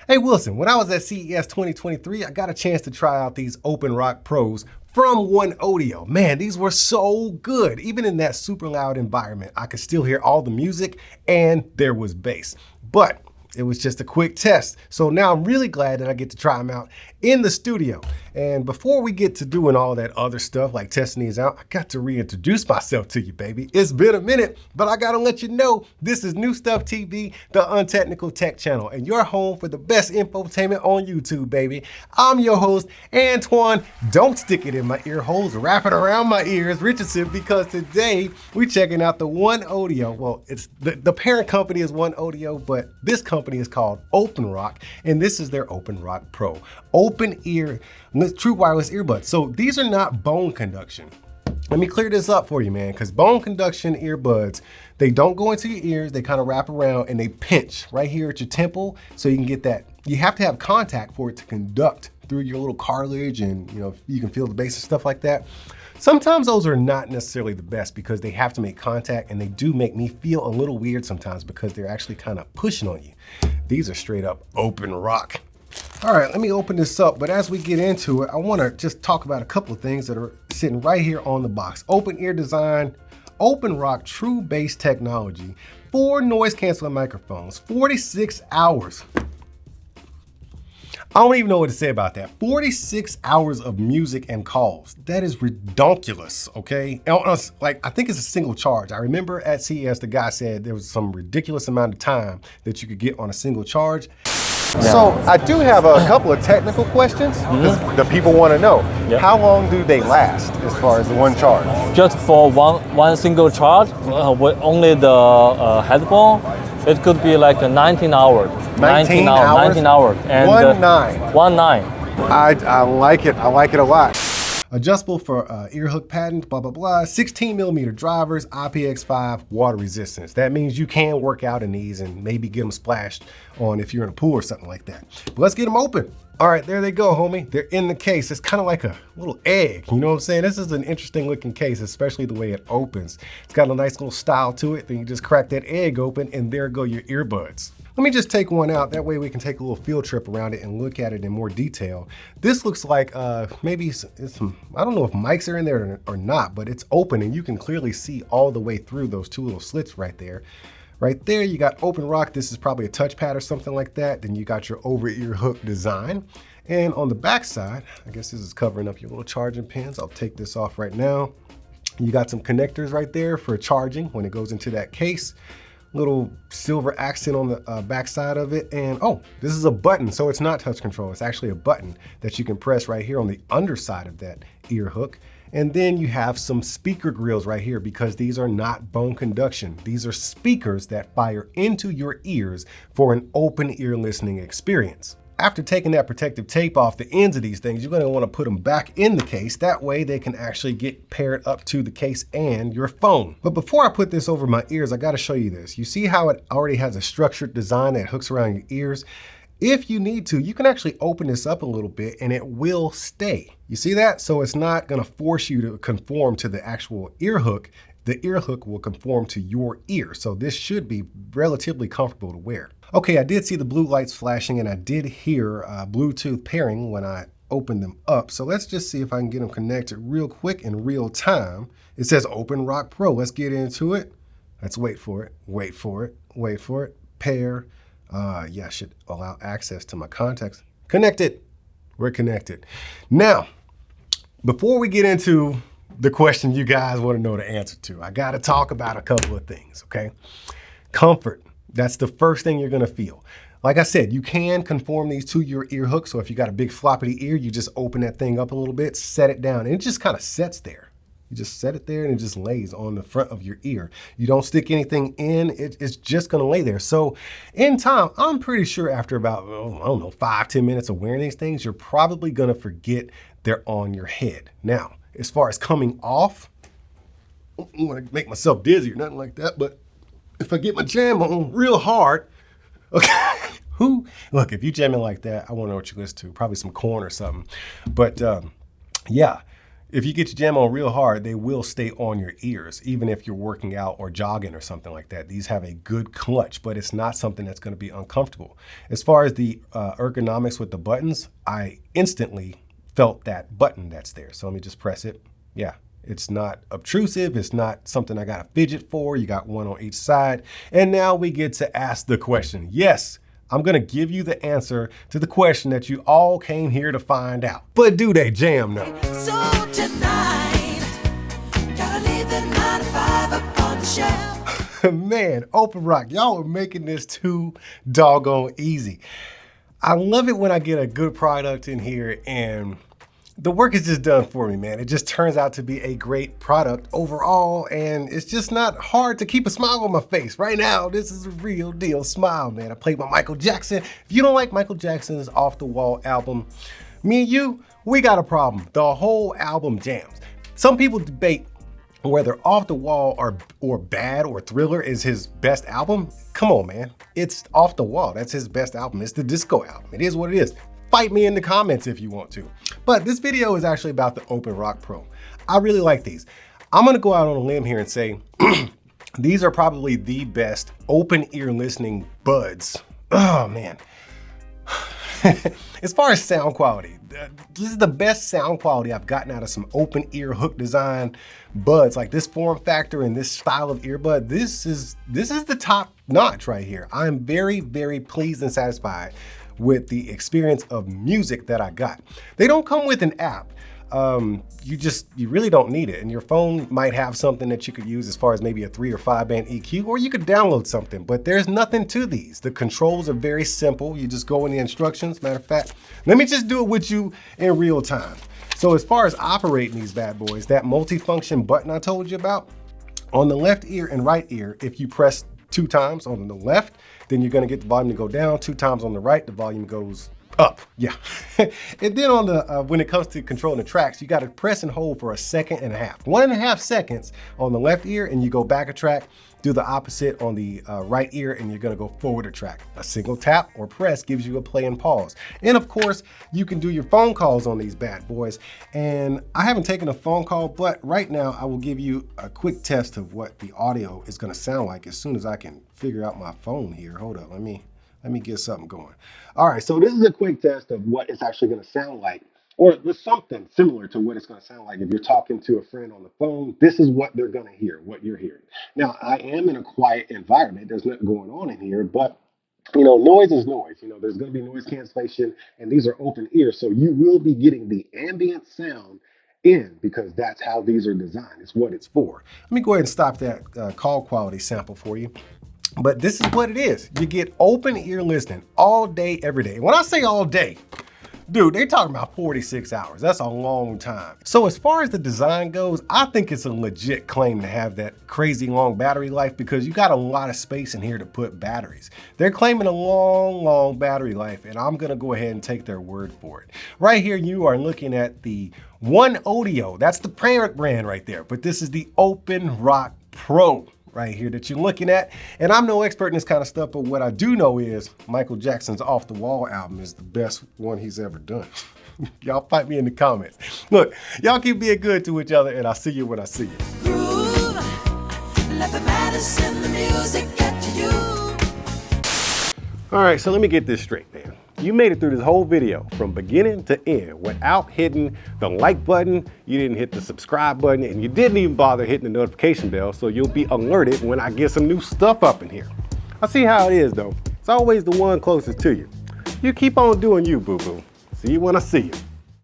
Hey Wilson, when I was at CES 2023, I got a chance to try out these OpenRock Pros from OneOdio. Man, these were so good. Even in that super loud environment, I could still hear all the music and there was bass. But it was just a quick test. So now I'm really glad that I get to try them out in the studio. And before we get to doing all that other stuff like testing these out, I got to reintroduce myself to you, baby. It's been a minute, but I gotta let you know, this is New Stuff TV, the Untechnical Tech channel, and your home for the best infotainment on YouTube, baby. I'm your host, Antoine. Don't stick it in my ear holes, wrap it around my ears, Richardson, because today we're checking out the OneOdio. Well, it's the parent company is OneOdio, but this company is called OpenRock, and this is their OpenRock Pro. Open-Ear, true wireless earbuds. So these are not bone conduction. Let me clear this up for you, man, because bone conduction earbuds, they don't go into your ears, they kind of wrap around and they pinch right here at your temple so you can get that. You have to have contact for it to conduct through your little cartilage, and you can feel the bass and stuff like that. Sometimes those are not necessarily the best because they have to make contact, and they do make me feel a little weird sometimes because they're actually kind of pushing on you. These are straight up OpenRock. All right, let me open this up, but as we get into it, I want to just talk about a couple of things that are sitting right here on the box. Open-ear design, OpenRock true bass technology, 4 noise canceling microphones, 46 hours. I don't even know what to say about that. 46 hours of music and calls. That is redonkulous, okay? Like, I think it's a single charge. I remember at CES, the guy said there was some ridiculous amount of time that you could get on a single charge. Yeah. So I do have a couple of technical questions that people want to know. Yep. How long do they last as far as the one charge? Just for one single charge, with only the headphone, it could be like 19 hours. 19 hours? 19 hours. And 1-9. I like it. I like it a lot. Adjustable for ear hook pattern, blah, blah, blah. 16 millimeter drivers, IPX5 water resistance. That means you can work out in these and maybe get them splashed on if you're in a pool or something like that. But let's get them open. All right, there they go, homie. They're in the case. It's kind of like a little egg, you know what I'm saying? This is an interesting looking case, especially the way it opens. It's got a nice little style to it. Then you just crack that egg open and there go your earbuds. Let me just take one out. That way we can take a little field trip around it and look at it in more detail. This looks like maybe some, I don't know if mics are in there or not, but it's open and you can clearly see all the way through those 2 little slits right there. Right there, you got OpenRock. This is probably a touchpad or something like that. Then you got your over-ear hook design. And on the back side, I guess this is covering up your little charging pins. I'll take this off right now. You got some connectors right there for charging when it goes into that case. Little silver accent on the back side of it. And oh, this is a button, so it's not touch control. It's actually a button that you can press right here on the underside of that ear hook. And then you have some speaker grills right here because these are not bone conduction. These are speakers that fire into your ears for an open ear listening experience. After taking that protective tape off the ends of these things, you're gonna wanna put them back in the case. That way they can actually get paired up to the case and your phone. But before I put this over my ears, I gotta show you this. You see how it already has a structured design that hooks around your ears? If you need to, you can actually open this up a little bit and it will stay. You see that? So it's not gonna force you to conform to the actual ear hook. The ear hook will conform to your ear. So this should be relatively comfortable to wear. Okay, I did see the blue lights flashing and I did hear Bluetooth pairing when I opened them up. So let's just see if I can get them connected real quick in real time. It says OpenRock Pro. Let's get into it. Let's wait for it, wait for it, wait for it. Pair. Yeah, I should allow access to my contacts. Connected. We're connected. Now, before we get into the question you guys want to know the answer to, I got to talk about a couple of things, okay? Comfort. That's the first thing you're going to feel. Like I said, you can conform these to your ear hook. So if you got a big floppy ear, you just open that thing up a little bit, set it down, and it just kind of sets there. You just set it there and it just lays on the front of your ear. You don't stick anything in, it's just gonna lay there. So in time, I'm pretty sure after about, I don't know, 5-10 minutes of wearing these things, you're probably gonna forget they're on your head. Now, as far as coming off, I don't wanna make myself dizzy or nothing like that, but if I get my jam on real hard, okay, look, if you jamming like that, I wanna know what you listen to, probably some Korn or something. But yeah, If you get your jam on real hard, they will stay on your ears, even if you're working out or jogging or something like that. These have a good clutch, but it's not something that's going to be uncomfortable. As far as the ergonomics with the buttons, I instantly felt that button that's there. So let me just press it. Yeah, it's not obtrusive. It's not something I got to fidget for. You got one on each side. And now we get to ask the question. Yes, I'm going to give you the answer to the question that you all came here to find out. But do they jam now? So tonight, gotta leave the 9 to 5 up on the shelf. Man, OpenRock, y'all are making this too doggone easy. I love it when I get a good product in here and the work is just done for me, man. It just turns out to be a great product overall, and it's just not hard to keep a smile on my face. Right now, this is a real deal smile, man. I played my Michael Jackson. If you don't like Michael Jackson's Off the Wall album, me and you, we got a problem. The whole album jams. Some people debate whether Off the Wall or Bad or Thriller is his best album. Come on, man. It's Off the Wall. That's his best album. It's the disco album. It is what it is. Fight me in the comments if you want to. But this video is actually about the OpenRock Pro. I really like these. I'm gonna go out on a limb here and say, these are probably the best open ear listening buds. Oh man. As far as sound quality, this is the best sound quality I've gotten out of some open ear hook design buds. Like this form factor and this style of earbud, this is the top notch right here. I'm very, very pleased and satisfied with the experience of music that I got. They don't come with an app. You really don't need it. And your phone might have something that you could use as far as maybe a 3 or 5 band EQ, or you could download something, but there's nothing to these. The controls are very simple. You just go in the instructions. Matter of fact, let me just do it with you in real time. So as far as operating these bad boys, that multifunction button I told you about, on the left ear and right ear, if you press 2 times on the left, then you're gonna get the volume to go down. 2 times on the right, the volume goes up. Yeah. And then on the when it comes to controlling the tracks, you got to press and hold for 1.5 seconds. 1.5 seconds on the left ear, and you go back a track. Do the opposite on the right ear, and you're gonna go forward a track. A single tap or press gives you a play and pause. And of course, you can do your phone calls on these bad boys. And I haven't taken a phone call, but right now I will give you a quick test of what the audio is gonna sound like as soon as I can figure out my phone here. Hold up, let me get something going. All right, so this is a quick test of what it's actually gonna sound like, or something similar to what it's gonna sound like if you're talking to a friend on the phone. This is what they're gonna hear, what you're hearing. Now, I am in a quiet environment. There's nothing going on in here, but you know, noise is noise. You know, there's gonna be noise cancellation, and these are open ears, so you will be getting the ambient sound in, because that's how these are designed. It's what it's for. Let me go ahead and stop that call quality sample for you. But this is what it is. You get open ear listening all day, every day. When I say all day, dude, they talking about 46 hours. That's a long time. So as far as the design goes, I think it's a legit claim to have that crazy long battery life, because you got a lot of space in here to put batteries. They're claiming a long, long battery life, and I'm gonna go ahead and take their word for it. Right here, you are looking at the OneOdio. That's the parent brand right there, but this is the OpenRock Pro right here that you're looking at. And I'm no expert in this kind of stuff, but what I do know is Michael Jackson's Off the Wall album is the best one he's ever done. Y'all fight me in the comments. Look, y'all keep being good to each other, and I'll see you when I see you. Groove, let the medicine, the music get to you. All right, so let me get this straight, man. You made it through this whole video from beginning to end without hitting the like button, you didn't hit the subscribe button, and you didn't even bother hitting the notification bell, so you'll be alerted when I get some new stuff up in here. I see how it is though. It's always the one closest to you. You keep on doing you, boo-boo. See you when I see you.